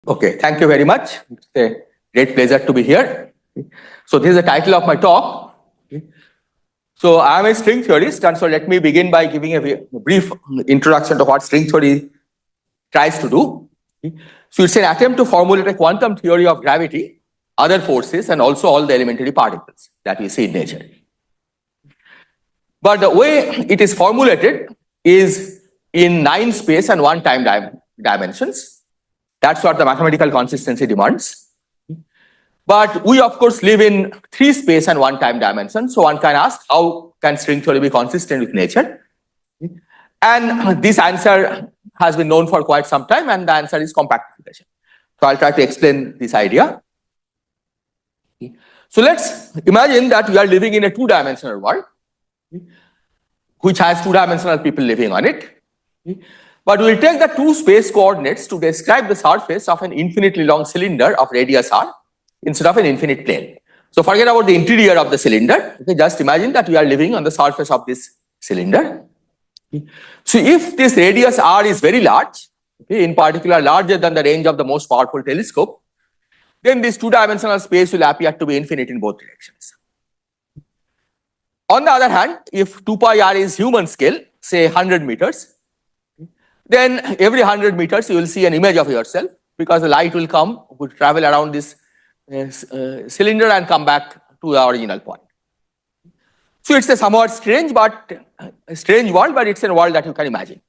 Okay, thank you very much. It's a great pleasure to be here. So this is the title of my talk. So I am a string theorist, and so let me begin by giving a brief introduction to what string theory tries to do. So it's an attempt to formulate a quantum theory of gravity, other forces, and also all the elementary particles that we see in nature. But the way it is formulated is in 9 space and 1 time dimensions. That's what the mathematical consistency demands. But we, of course, live in 3 space and 1 time dimensions. So one can ask, how can string theory be consistent with nature? And this answer has been known for quite some time, and the answer is compactification. So I'll try to explain this idea. So let's imagine that we are living in a 2-dimensional world, which has 2-dimensional people living on it. But we'll take the 2 space coordinates to describe the surface of an infinitely long cylinder of radius r instead of an infinite plane. So forget about the interior of the cylinder. Okay, just imagine that we are living on the surface of this cylinder. So if this radius r is very large, okay, in particular larger than the range of the most powerful telescope, then this 2-dimensional space will appear to be infinite in both directions. On the other hand, if 2 pi r is human scale, say 100 meters, then every 100 meters you will see an image of yourself, because the light will come, will travel around this cylinder and come back to the original point. So it's a somewhat strange world, but it's a world that you can imagine.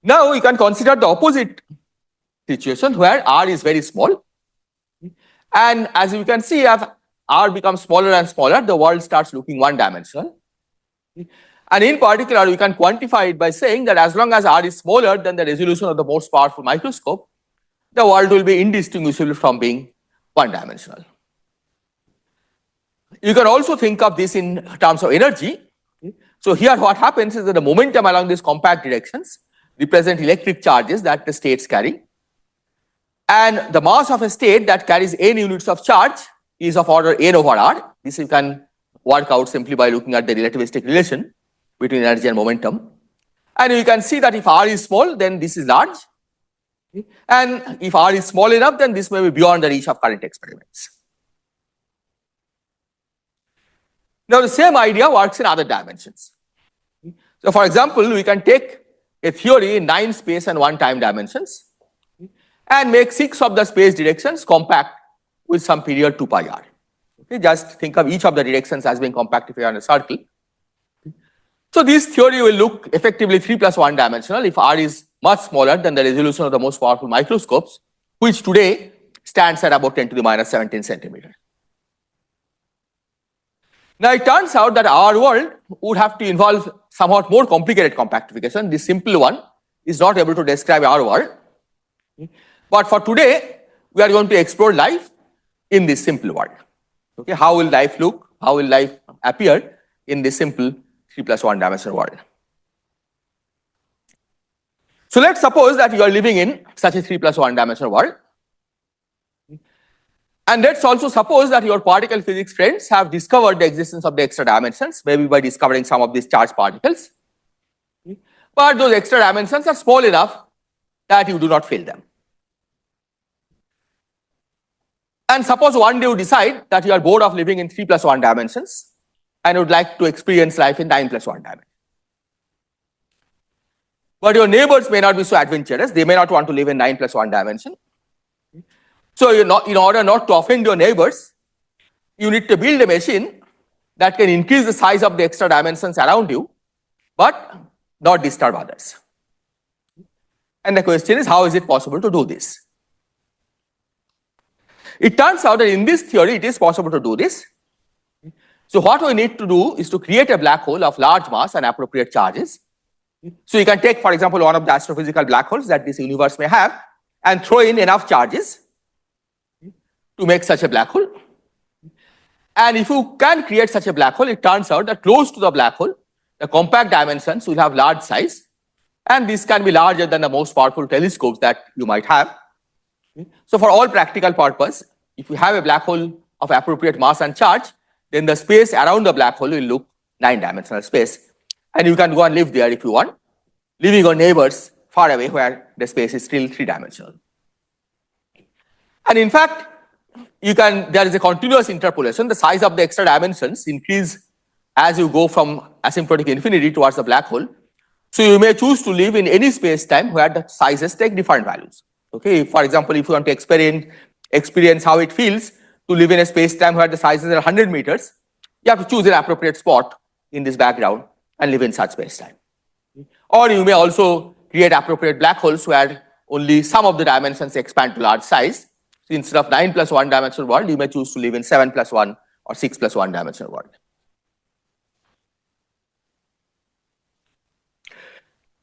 Now you can consider the opposite situation where r is very small, and as you can see, as r becomes smaller and smaller, the world starts looking 1-dimensional. And in particular, we can quantify it by saying that as long as r is smaller than the resolution of the most powerful microscope, the world will be indistinguishable from being 1-dimensional. You can also think of this in terms of energy. So here what happens is that the momentum along these compact directions represent electric charges that the states carry. And the mass of a state that carries n units of charge is of order n over r. This you can work out simply by looking at the relativistic relation between energy and momentum. And you can see that if r is small, then this is large. And if r is small enough, then this may be beyond the reach of current experiments. Now the same idea works in other dimensions. So for example, we can take a theory in 9 space and 1 time dimensions and make 6 of the space directions compact with some period 2 pi r. Okay, just think of each of the directions as being compact if you are in a circle. So this theory will look effectively 3 plus 1 dimensional if r is much smaller than the resolution of the most powerful microscopes, which today stands at about 10 to the minus 17 centimeter. Now it turns out that our world would have to involve somewhat more complicated compactification. This simple one is not able to describe our world. But for today, we are going to explore life in this simple world. Okay, how will life look? How will life appear in this simple 3 plus 1 dimensional world? So let's suppose that you are living in such a 3 plus 1 dimensional world. And let's also suppose that your particle physics friends have discovered the existence of the extra dimensions, maybe by discovering some of these charged particles. But those extra dimensions are small enough that you do not feel them. And suppose one day you decide that you are bored of living in 3 plus 1 dimensions and would like to experience life in 9 plus 1 dimensions. But your neighbors may not be so adventurous. They may not want to live in 9 plus 1 dimension. So in order not to offend your neighbors, you need to build a machine that can increase the size of the extra dimensions around you, but not disturb others. And the question is, how is it possible to do this? It turns out that in this theory, it is possible to do this. So what we need to do is to create a black hole of large mass and appropriate charges. So you can take, for example, one of the astrophysical black holes that this universe may have and throw in enough charges to make such a black hole. And if you can create such a black hole, it turns out that close to the black hole, the compact dimensions will have large size, and this can be larger than the most powerful telescopes that you might have. So for all practical purpose, if you have a black hole of appropriate mass and charge, then the space around the black hole will look 9-dimensional space. And you can go and live there if you want, leaving your neighbors far away where the space is still three-dimensional. And in fact, there is a continuous interpolation. The size of the extra dimensions increase as you go from asymptotic infinity towards the black hole. So you may choose to live in any space-time where the sizes take different values. Okay, for example, if you want to experience how it feels to live in a space-time where the sizes are 100 meters, you have to choose an appropriate spot in this background and live in such space-time. Or you may also create appropriate black holes where only some of the dimensions expand to large size. So instead of 9 plus 1 dimensional world, you may choose to live in 7 plus 1 or 6 plus 1 dimensional world.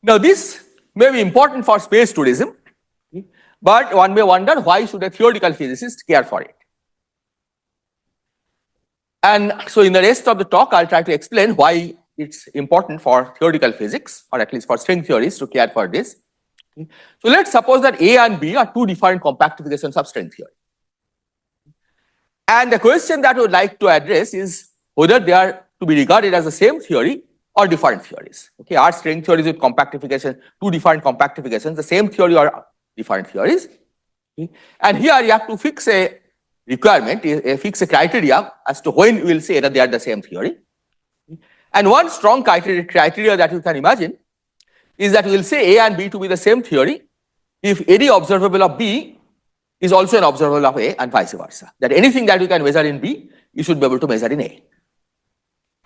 Now this may be important for space tourism, but one may wonder why should a theoretical physicist care for it? And so in the rest of the talk, I'll try to explain why it's important for theoretical physics, or at least for string theories, to care for this. So let's suppose that A and B are two different compactifications of string theory. And the question that we would like to address is whether they are to be regarded as the same theory or different theories. Okay, are string theories with compactification, two different compactifications, the same theory or different theories? Okay. And here you have to fix a requirement, fix a criteria as to when we will say that they are the same theory. And one strong criteria that you can imagine is that we will say A and B to be the same theory if any observable of B is also an observable of A and vice versa. That anything that you can measure in B, you should be able to measure in A.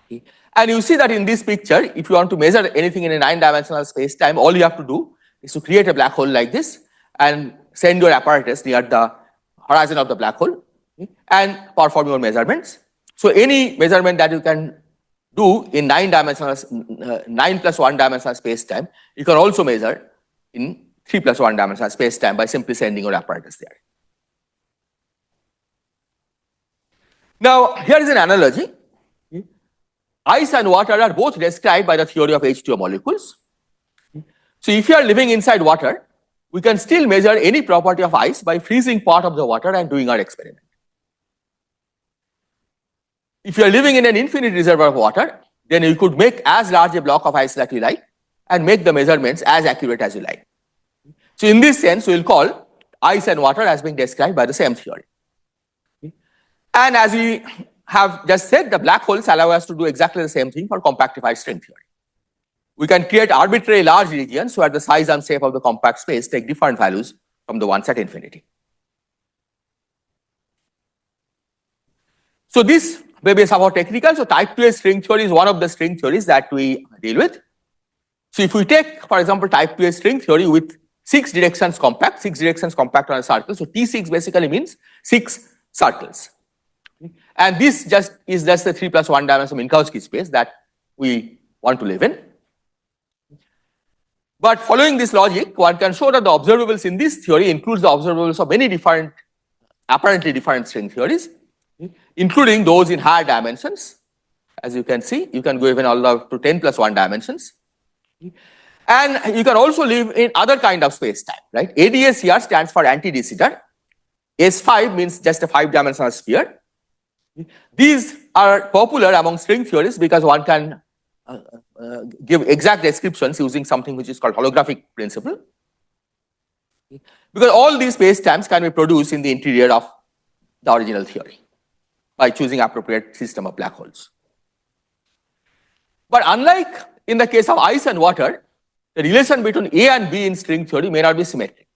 Okay. And you see that in this picture, if you want to measure anything in a 9-dimensional space-time, all you have to do is to create a black hole like this and send your apparatus near the horizon of the black hole and perform your measurements. So any measurement that you can do in 9 plus 1 dimensional space-time, you can also measure in 3 plus 1 dimensional space-time by simply sending your apparatus there. Now, here is an analogy. Ice and water are both described by the theory of H2O molecules. So if you are living inside water, we can still measure any property of ice by freezing part of the water and doing our experiment. If you are living in an infinite reservoir of water, then you could make as large a block of ice that you like and make the measurements as accurate as you like. So in this sense, we will call ice and water as being described by the same theory. And as we have just said, the black holes allow us to do exactly the same thing for compactified string theory. We can create arbitrary large regions where the size and shape of the compact space take different values from the ones at infinity. So this may be somewhat technical. So type 2A string theory is one of the string theories that we deal with. So if we take, for example, type 2A string theory with 6 directions compact on a circle. So T6 basically means 6 circles. And this is just the 3 plus 1 dimensional Minkowski space that we want to live in. But following this logic, one can show that the observables in this theory includes the observables of many different, apparently different string theories, including those in higher dimensions. As you can see, you can go even all the way to 10 plus 1 dimensions. And you can also live in other kind of space-time, right? ADS here stands for anti-de Sitter. S5 means just a 5-dimensional sphere. These are popular among string theories because one can give exact descriptions using something which is called holographic principle. Because all these space-times can be produced in the interior of the original theory by choosing appropriate system of black holes. But unlike in the case of ice and water, the relation between A and B in string theory may not be symmetric.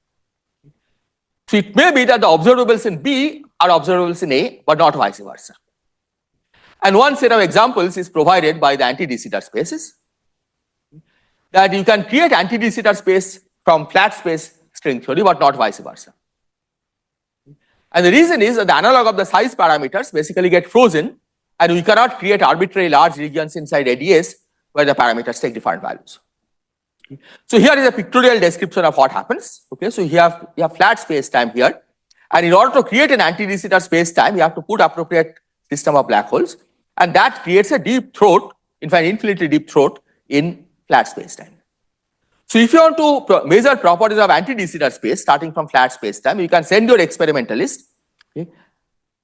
So it may be that the observables in B are observables in A, but not vice versa. And one set of examples is provided by the anti-de Sitter spaces, that you can create anti-de Sitter space from flat space string theory, but not vice versa. And the reason is that the analog of the size parameters basically get frozen, and we cannot create arbitrary large regions inside ADS where the parameters take different values. So here is a pictorial description of what happens. Okay, so you have flat space-time here, and in order to create an anti-de Sitter space-time, you have to put appropriate system of black holes, and that creates a deep throat, in fact, infinitely deep throat in flat space-time. So if you want to measure properties of anti-de Sitter space starting from flat space-time, you can send your experimentalist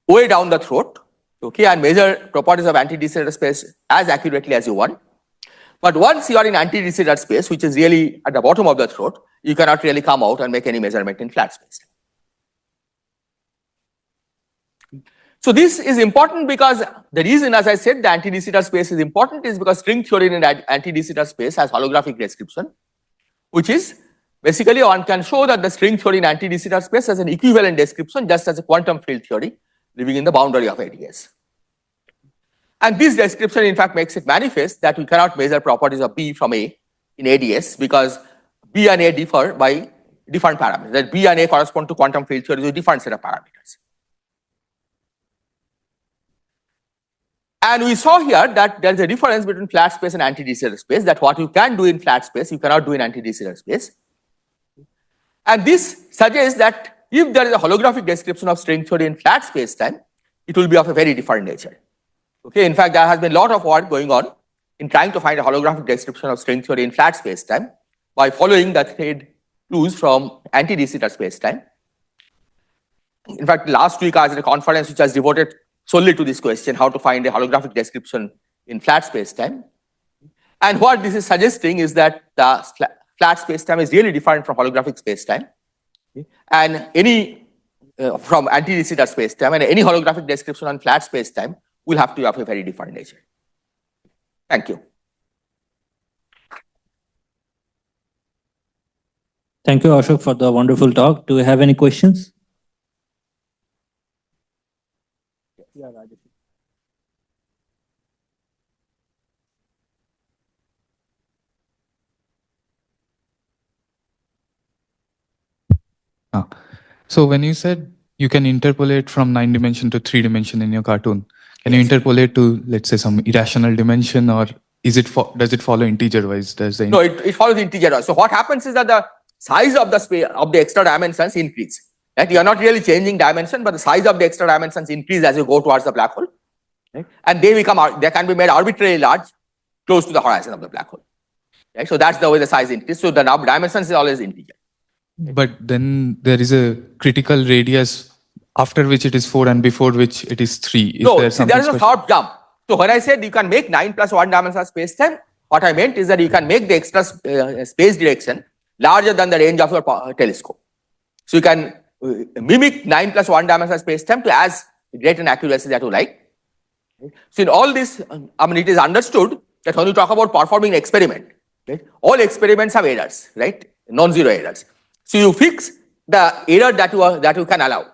way down the throat, okay, and measure properties of anti-de Sitter space as accurately as you want. But once you are in anti-de Sitter space, which is really at the bottom of the throat, you cannot really come out and make any measurement in flat space. So this is important because the reason, as I said, the anti-de Sitter space is important is because string theory in an anti-de Sitter space has holographic description, which is basically one can show that the string theory in anti-de Sitter space has an equivalent description just as a quantum field theory living in the boundary of ADS. And this description in fact makes it manifest that we cannot measure properties of B from A in ADS because B and A differ by different parameters. That B and A correspond to quantum field theories with different set of parameters. And we saw here that there is a difference between flat space and anti-de Sitter space, that what you can do in flat space, you cannot do in anti-de Sitter space. And this suggests that if there is a holographic description of string theory in flat space-time, it will be of a very different nature. Okay, in fact, there has been a lot of work going on in trying to find a holographic description of string theory in flat space-time by following the thread clues from anti-de Sitter space-time. In fact, last week I was at a conference which was devoted solely to this question, how to find a holographic description in flat space-time. And what this is suggesting is that the flat space-time is really different from holographic space-time. And any from anti-de Sitter space-time, and any holographic description on flat space-time will have to be of a very different nature. Thank you. Thank you, Ashok, for the wonderful talk. Do you have any questions? Yeah, Rajesh. So when you said you can interpolate from 9 dimension to 3 dimension in your cartoon, can you interpolate to, let's say, some irrational dimension, or is it does it follow integer wise? No, it follows integer wise. So what happens is that the size of the space of the extra dimensions increase. Right? You are not really changing dimension, but the size of the extra dimensions increase as you go towards the black hole. Right? And they can be made arbitrarily large, close to the horizon of the black hole. Right? So that's the way the size increases. So the dimensions is always integer. But then there is a critical radius after which it is 4 and before which it is 3. No, there is a sharp jump. So when I said you can make 9 plus 1 dimensional space-time, what I meant is that you can make the extra space direction larger than the range of your telescope. So you can mimic 9 plus 1 dimensional space-time to as great an accuracy that you like. So in all this, it is understood that when you talk about performing an experiment, right, all experiments have errors, right, non-zero errors. So you fix the error that you can allow.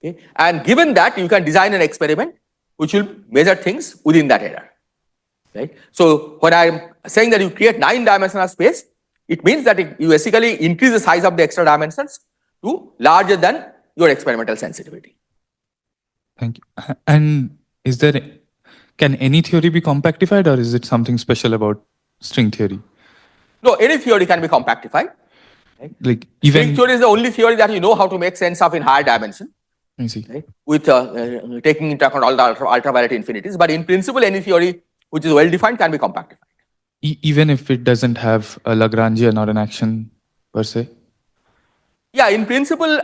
Okay? And given that, you can design an experiment which will measure things within that error. Right? So when I am saying that you create 9-dimensional space, it means that you basically increase the size of the extra dimensions to larger than your experimental sensitivity. Thank you. And can any theory be compactified, or is it something special about string theory? No, any theory can be compactified. Right? Like even string theory is the only theory that you know how to make sense of in higher dimension. I see. Right? With taking into account all the ultraviolet infinities. But in principle, any theory which is well defined can be compactified. Even if it doesn't have a Lagrangian or an action per se? Yeah, in principle,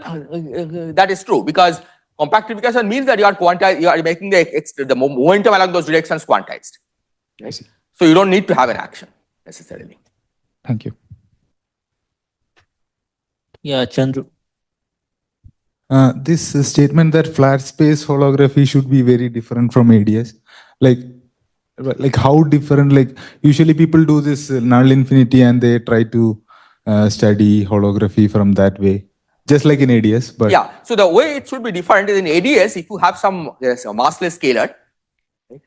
that is true, because compactification means that you are making the momentum along those directions quantized. Right? I see. So you don't need to have an action necessarily. Thank you. Yeah, Chandru. This statement that flat space holography should be very different from ADS, like how different? Like usually people do this null infinity and they try to study holography from that way, just like in ADS. But yeah, so the way it should be different is in ADS, if you have some massless scalar, right,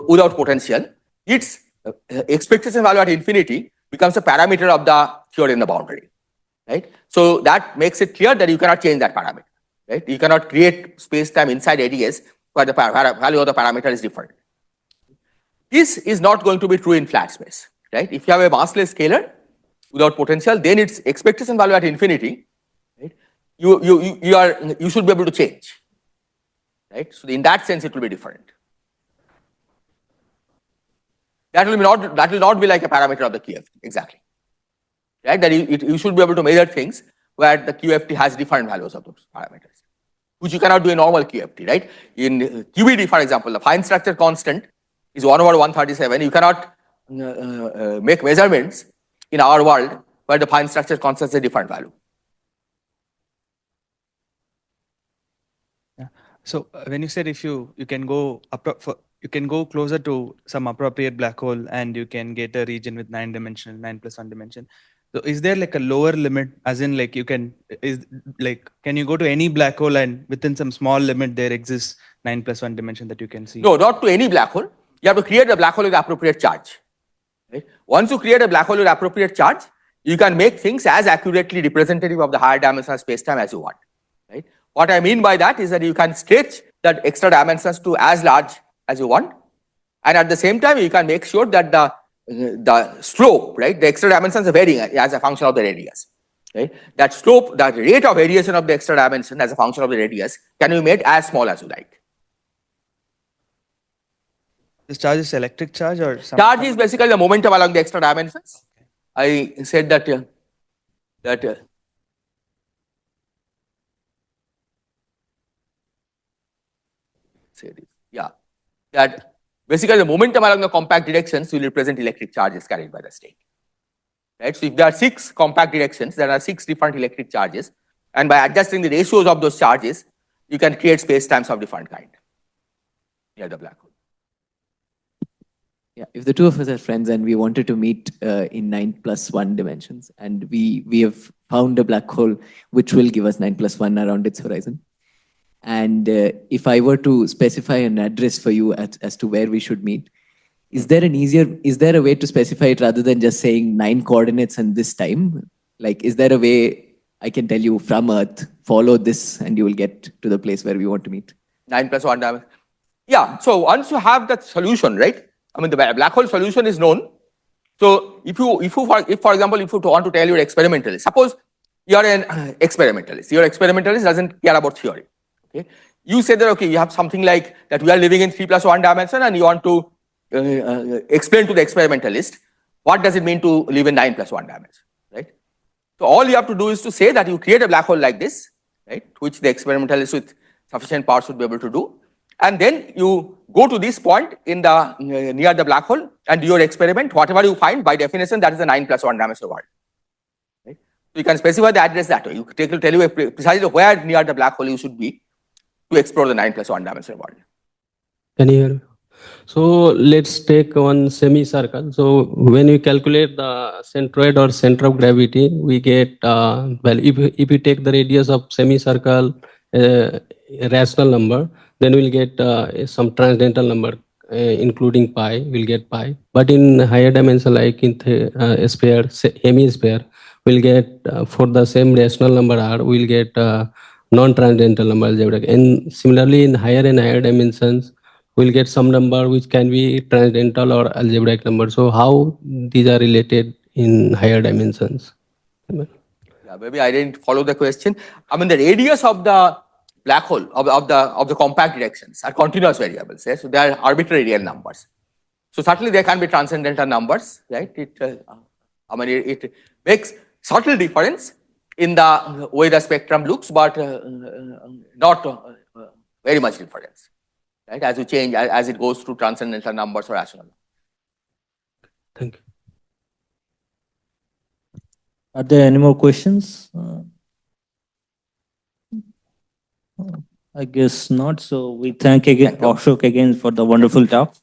without potential, its expectation value at infinity becomes a parameter of the theory in the boundary. Right? So that makes it clear that you cannot change that parameter. Right? You cannot create space-time inside ADS where the value of the parameter is different. This is not going to be true in flat space. Right? If you have a massless scalar without potential, then its expectation value at infinity, right, you should be able to change. Right? So in that sense, it will be different. That will not be like a parameter of the QFT. Exactly. Right? That you should be able to measure things where the QFT has different values of those parameters, which you cannot do in normal QFT, right? In QED, for example, the fine structure constant is 1/137. You cannot make measurements in our world where the fine structure constants a different value. So when you said if you can go you can go closer to some appropriate black hole and you can get a region with 9+1 dimension. So is there like a lower limit, as in like can you go to any black hole and within some small limit there exists 9+1 dimension that you can see? No, not to any black hole. You have to create a black hole with appropriate charge. Right? Once you create a black hole with appropriate charge, you can make things as accurately representative of the higher dimensional space-time as you want. Right? What I mean by that is that you can stretch that extra dimensions to as large as you want, and at the same time you can make sure that the slope, right, the extra dimensions are varying as a function of the radius. Right? That slope, that rate of variation of the extra dimension as a function of the radius can be made as small as you like. This charge is electric charge or some Charge is basically the momentum along the extra dimensions. I said that that basically the momentum along the compact directions will represent electric charges carried by the state. Right? So if there are 6 compact directions, there are 6 different electric charges, and by adjusting the ratios of those charges, you can create space-times of different kind near the black hole. Yeah, if the two of us are friends and we wanted to meet in 9+1 dimensions, and we have found a black hole which will give us 9+1 around its horizon, and if I were to specify an address for you as to where we should meet, is there a way to specify it rather than just saying 9 coordinates and this time? Like, is there a way I can tell you from Earth, follow this and you will get to the place where we want to meet? 9+1 dimension. Yeah, so once you have that solution, right? I mean, the black hole solution is known. So if for example, if you want to tell your experimentalist, suppose you are an experimentalist, your experimentalist doesn't care about theory. Okay? You say that, okay, you have something like that we are living in 3+1 dimension and you want to explain to the experimentalist what does it mean to live in 9+1 dimension, right? So all you have to do is to say that you create a black hole like this, right, which the experimentalist with sufficient power should be able to do, and then you go to this point in the near the black hole and do your experiment. Whatever you find, by definition, that is the 9+1 dimensional world. Right? So you can specify the address that way. You tell you precisely where near the black hole you should be to explore the 9+1 dimensional world. Can you hear me? So let's take one semicircle. So when we calculate the centroid or center of gravity, we get, well, if you take the radius of semicircle, a rational number, then we'll get some transcendental number, including pi, we'll get pi. But in higher dimension, like in sphere, hemisphere, we'll get, for the same rational number r, we'll get non-transcendental number algebraic. And similarly, in higher and higher dimensions, we'll get some number which can be transcendental or algebraic number. So how these are related in higher dimensions? Yeah, maybe I didn't follow the question. I mean, the radius of the black hole of the compact directions are continuous variables. Yes? So they are arbitrary real numbers. So certainly there can be transcendental numbers, right? It makes subtle difference in the way the spectrum looks, but not very much difference. Right, as you change, as it goes through transcendental numbers or rational numbers. Thank you. Are there any more questions? I guess not. So we thank again Ashok again for the wonderful talk.